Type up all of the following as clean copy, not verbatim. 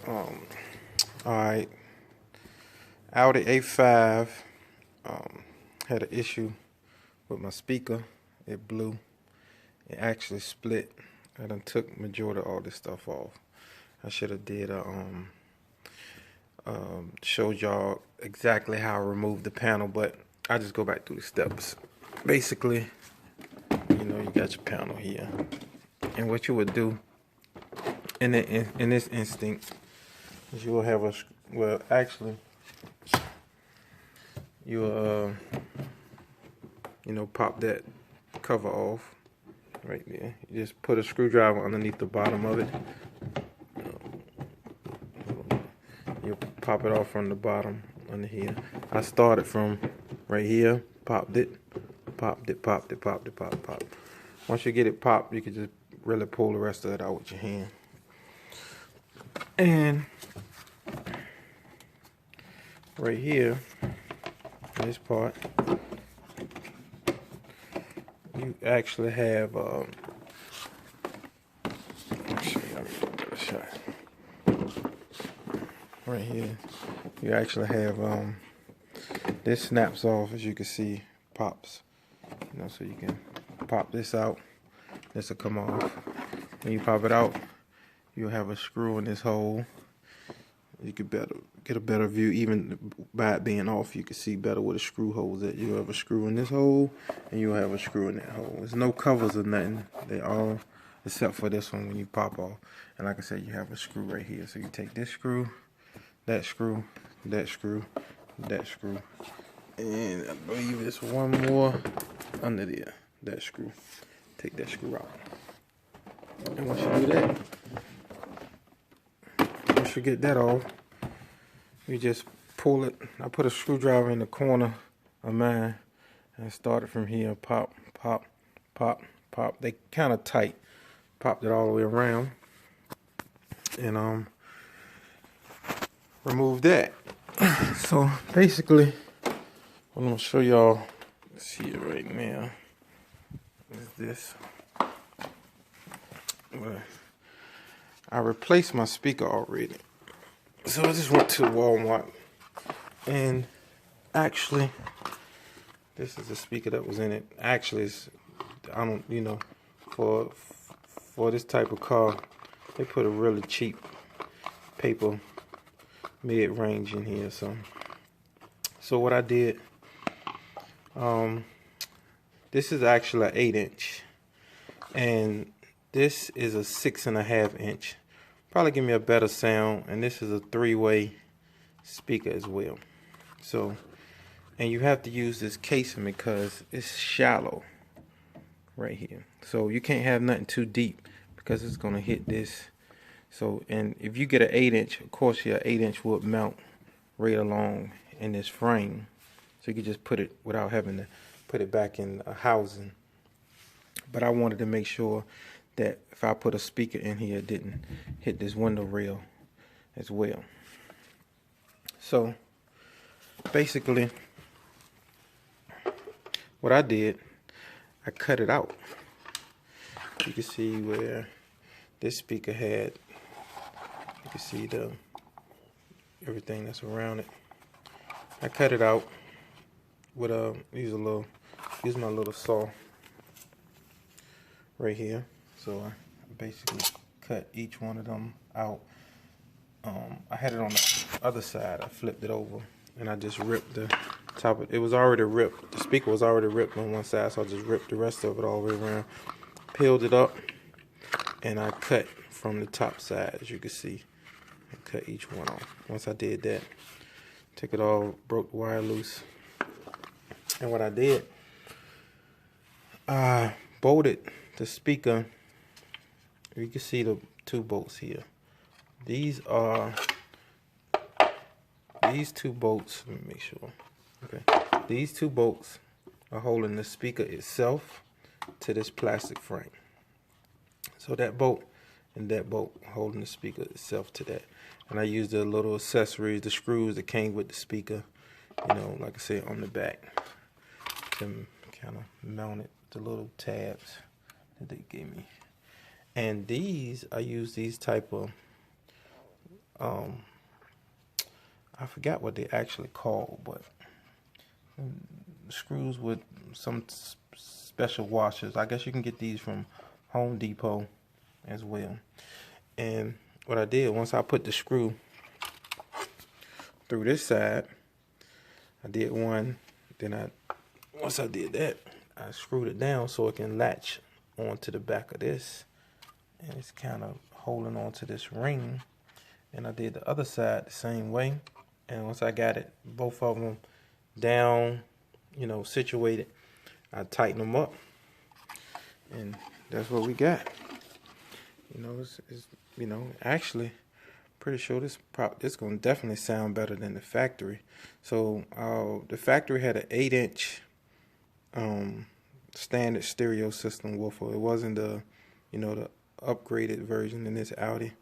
Alright, Audi A5 had an issue with my speaker. It blew. It actually split. I done took majority of all this stuff off. I should have did showed y'all exactly how I removed the panel, but I just go back through the steps. Basically, you got your panel here, and what you would do in this instinct is you will have a you pop that cover off right there. You just put a screwdriver underneath the bottom of it. You pop it off from the bottom under here. I started from right here, popped it. Once you get it popped, you can just really pull the rest of it out with your hand. And right here, this part, you actually have let me show you, a better shot. Right here, you actually have this snaps off, as you can see, pops. So you can pop this out. This will come off. When you pop it out, you'll have a screw in this hole. You could get a better view, even by it being off. You can see better where the screw holes at. You'll have a screw in this hole, and you'll have a screw in that hole. There's no covers or nothing. They all, except for this one when you pop off. And like I said, you have a screw right here. So you take this screw, that screw, that screw, that screw, and I believe there's one more under there. That screw. Take that screw out. And once you do that, once you get that off, you just pull it. I put a screwdriver in the corner of mine and started from here. Pop, pop, pop, pop. They kind of tight. Popped it all the way around. And remove that. So basically, I'm gonna show y'all. See it right now. Is this? Well, I replaced my speaker already, so I just went to Walmart, and actually, this is the speaker that was in it. Actually, I don't, for this type of car, they put a really cheap paper mid-range in here. So what I did, this is actually an 8-inch, and this is a 6.5 inch. Probably give me a better sound, and this is a 3-way speaker as well. So, and you have to use this casing because it's shallow right here. So you can't have nothing too deep because it's gonna hit this. So, and if you get an 8-inch, of course your 8-inch would mount right along in this frame. So you could just put it without having to put it back in a housing. But I wanted to make sure that if I put a speaker in here, it didn't hit this window rail as well. So basically, what I did, I cut it out. You can see where this speaker had, you can see everything that's around it. I cut it out with use my little saw right here. So I basically cut each one of them out. I had it on the other side. I flipped it over and I just ripped the top of it. It was already ripped. The speaker was already ripped on one side, so I just ripped the rest of it all the way around. Peeled it up, and I cut from the top side, as you can see. I cut each one off. Once I did that, took it all, broke the wire loose. And what I did, I bolted the speaker. You can see the 2 bolts here. These 2 bolts, let me make sure. Okay. These 2 bolts are holding the speaker itself to this plastic frame. So that bolt and that bolt holding the speaker itself to that. And I used the little accessories, the screws that came with the speaker, like I said, on the back to kind of mount it, the little tabs that they gave me. And I use these type of I forgot what they actually called, but screws with some special washers. I guess you can get these from Home Depot as well. And what I did, once I put the screw through this side, I did one, then once I did that, I screwed it down so it can latch onto the back of this, and it's kind of holding on to this ring. And I did the other side the same way, and once I got it, both of them down, you know, situated, I tighten them up, and that's what we got. You know, it's you know, actually pretty sure this gonna definitely sound better than the factory. So the factory had an 8-inch standard stereo system woofer. It wasn't the, you know, the upgraded version in this Audi.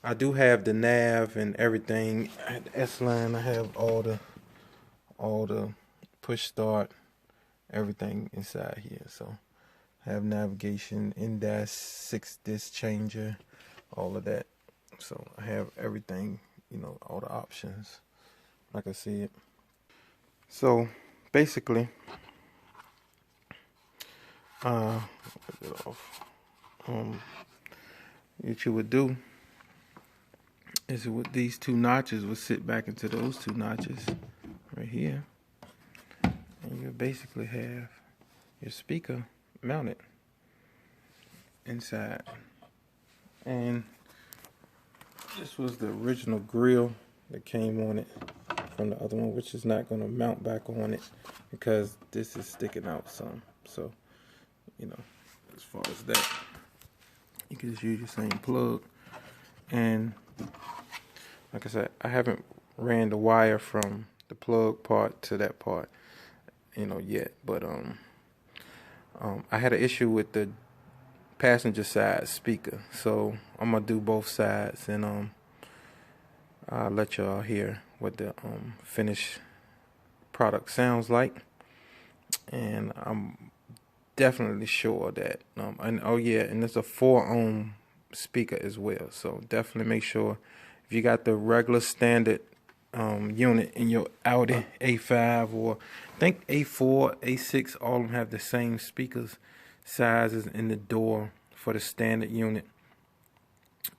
I do have the nav and everything. I had the S-Line. I have all the push start, everything inside here. So I have navigation, in-dash, 6-disc changer, all of that. So I have everything, you know, all the options, like I said. So basically, what you would do is with these two notches would sit back into those two notches right here, and you basically have your speaker mounted inside. And this was the original grill that came on it from the other one, which is not going to mount back on it because this is sticking out some. So, you know, as far as that, you can just use your same plug. And like I said, I haven't ran the wire from the plug part to that part, you know, yet. But I had an issue with the passenger side speaker, so I'm gonna do both sides, and I'll let y'all hear what the finished product sounds like. And I'm definitely sure that and oh yeah, and it's a 4-ohm speaker as well, so definitely make sure if you got the regular standard unit in your Audi A5, or I think A4, A6, all of them have the same speakers sizes in the door for the standard unit.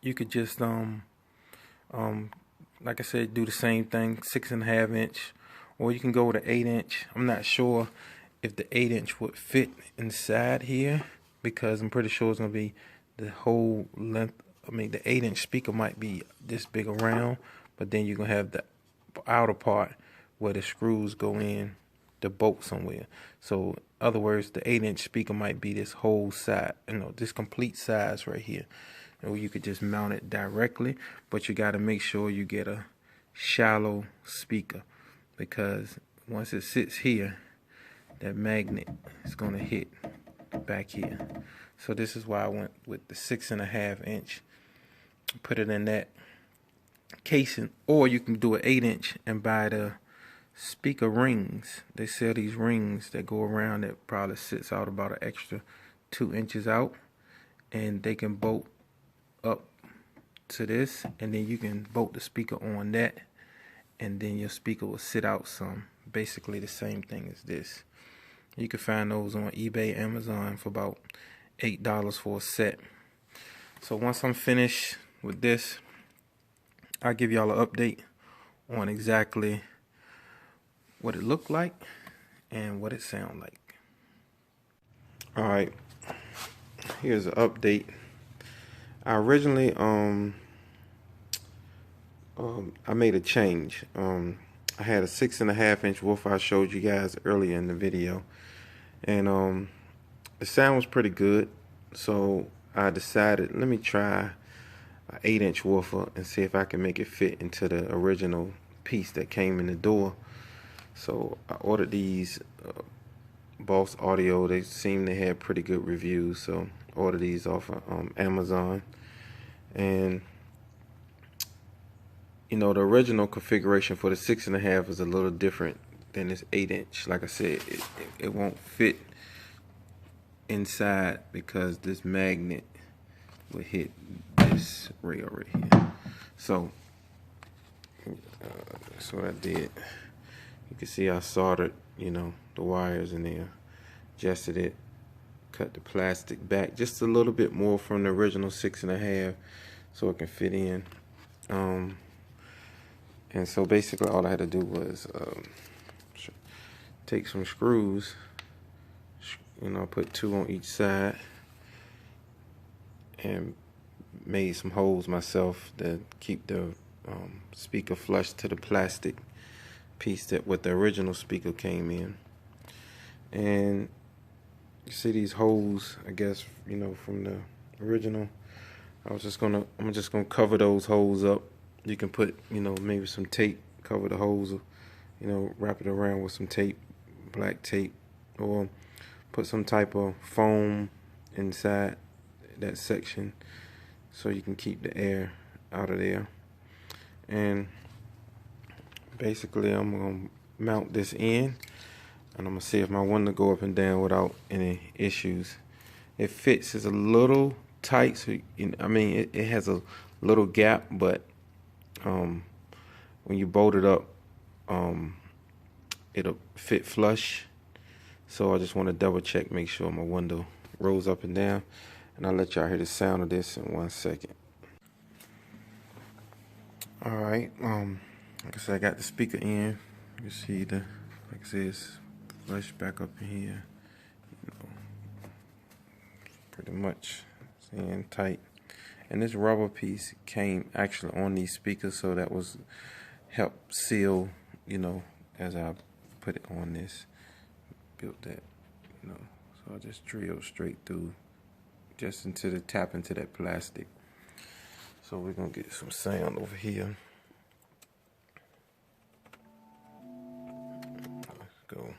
You could just like I said, do the same thing, 6.5 inch, or you can go with an 8-inch. I'm not sure if the 8-inch would fit inside here, because I'm pretty sure it's gonna be the whole length. I mean, the 8-inch speaker might be this big around, but then you're gonna have the outer part where the screws go in the bolt somewhere. So in other words, the 8-inch speaker might be this whole side, you know, this complete size right here. Or you could just mount it directly, but you got to make sure you get a shallow speaker, because once it sits here, that magnet is going to hit back here. So this is why I went with the 6.5 inch. Put it in that casing, or you can do an 8-inch and buy the speaker rings. They sell these rings that go around that probably sits out about an extra 2 inches out, and they can bolt up to this, and then you can bolt the speaker on that, and then your speaker will sit out some. Basically the same thing as this. You can find those on eBay, Amazon for about $8 for a set. So once I'm finished with this, I'll give y'all an update on exactly what it looked like and what it sound like. Alright, here's an update. I originally I made a change. I had a 6.5 inch woofer I showed you guys earlier in the video, and the sound was pretty good, so I decided, let me try an 8-inch woofer and see if I can make it fit into the original piece that came in the door. So I ordered these Boss Audio. They seem to have pretty good reviews, so I ordered these off of Amazon. And you know, the original configuration for the 6.5 is a little different than this 8-inch. Like I said, it won't fit inside because this magnet will hit this rail right here. So That's what I did. You can see I soldered, you know, the wires in there, adjusted it, cut the plastic back just a little bit more from the original 6.5 so it can fit in. And so basically all I had to do was take some screws, you know, put 2 on each side, and made some holes myself to keep the speaker flush to the plastic piece that what the original speaker came in. And you see these holes, I guess, you know, from the original. I'm just gonna cover those holes up. You can put, you know, maybe some tape, cover the holes, you know, wrap it around with some tape, black tape, or put some type of foam inside that section so you can keep the air out of there. And basically I'm gonna mount this in, and I'm gonna see if my window go up and down without any issues. It fits. It's a little tight, so I mean it has a little gap, but when you bolt it up, it'll fit flush. So I just want to double check, make sure my window rolls up and down, and I'll let y'all hear the sound of this in 1 second. All right, like I said, I got the speaker in. You see the, like I said, it's flush back up in here. You know, pretty much in tight. And this rubber piece came actually on these speakers, so that was help seal, you know, as I put it on this, built that, you know. So I just drilled straight through, just into the tap into that plastic. So we're gonna get some sound over here. Let's go.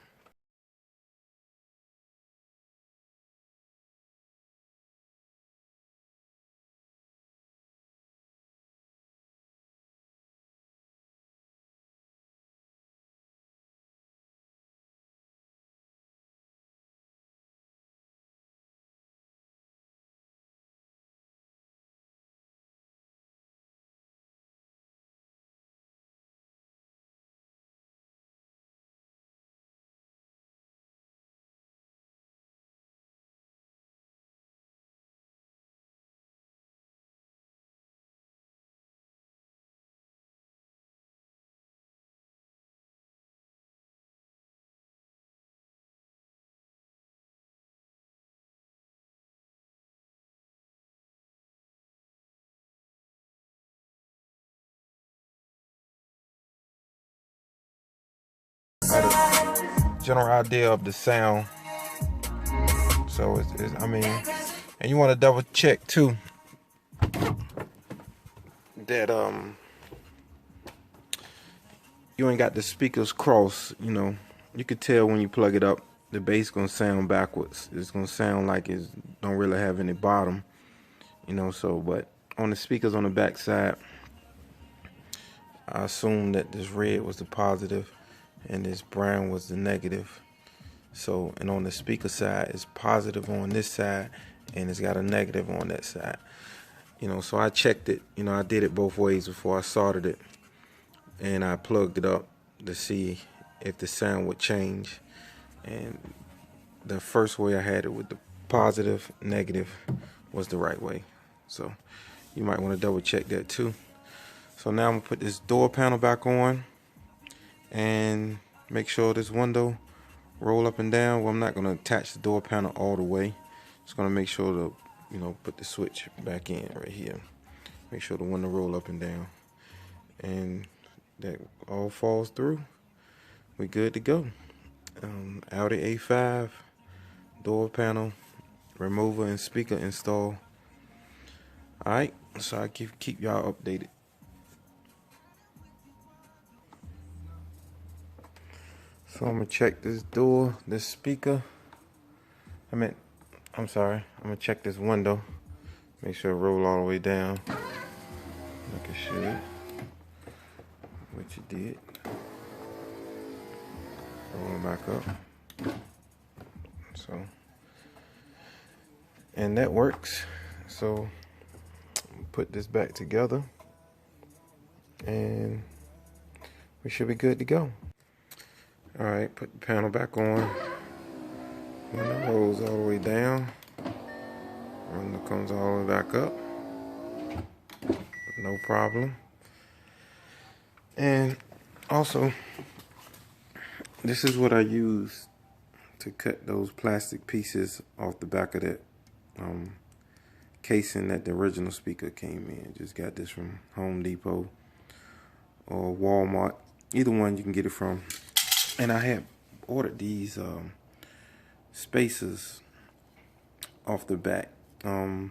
General idea of the sound. So I mean, and you want to double check too that you ain't got the speakers crossed. You know, you could tell when you plug it up, the bass gonna sound backwards. It's gonna sound like it don't really have any bottom. You know, so but on the speakers on the back side, I assume that this red was the positive and this brown was the negative. So, and on the speaker side, it's positive on this side and it's got a negative on that side. You know, so I checked it. You know, I did it both ways before I soldered it, and I plugged it up to see if the sound would change. And the first way I had it with the positive, negative was the right way. So you might want to double check that too. So now I'm gonna put this door panel back on and make sure this window roll up and down. Well, I'm not gonna attach the door panel all the way. Just gonna make sure to, you know, put the switch back in right here. Make sure the window roll up and down, and that all falls through. We good to go. Audi A5 door panel remover and speaker install. All right, so I keep y'all updated. So I'm gonna check this door, this speaker. I'm sorry. I'm gonna check this window. Make sure it roll all the way down like it should. Which it did. Roll it back up. So, and that works. So put this back together and we should be good to go. All right, put the panel back on. When it rolls all the way down, and it comes all the way back up. No problem. And also, this is what I use to cut those plastic pieces off the back of that casing that the original speaker came in. Just got this from Home Depot or Walmart, either one you can get it from. And I had ordered these spacers off the back to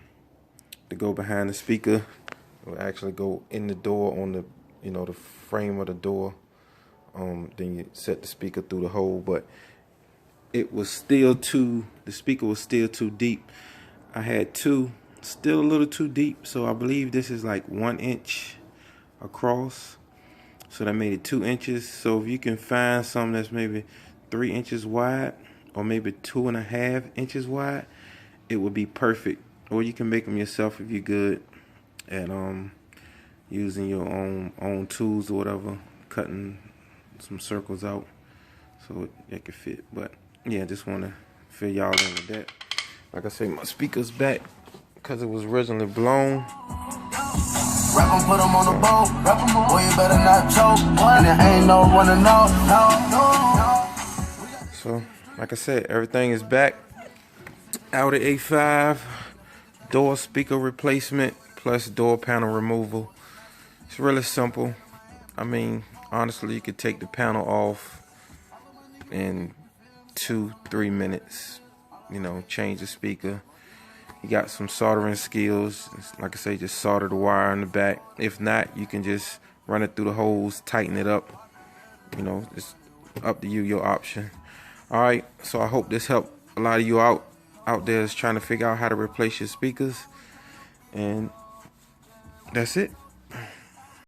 go behind the speaker. It will actually go in the door on the, the frame of the door. Then you set the speaker through the hole, but it was still the speaker was still too deep. I had two, still a little too deep, so I believe this is like 1 inch across. So that made it 2 inches. So if you can find something that's maybe 3 inches wide or maybe 2.5 inches wide, it would be perfect. Or you can make them yourself if you're good at using your own tools or whatever, cutting some circles out so it could fit. But yeah, just want to fill y'all in with that. Like I say, my speaker's back because it was originally blown. Rap 'em, put 'em on the boat. Rap 'em, boy, you better not choke. And there ain't no one to know. So, like I said, everything is back. Audi A5, door speaker replacement, plus door panel removal. It's really simple. I mean, honestly, you could take the panel off in 2-3 minutes. Change the speaker. You got some soldering skills. Like I say, just solder the wire in the back. If not, you can just run it through the holes, tighten it up. It's up to you, your option. All right, so I hope this helped a lot of you out there is trying to figure out how to replace your speakers. And that's it.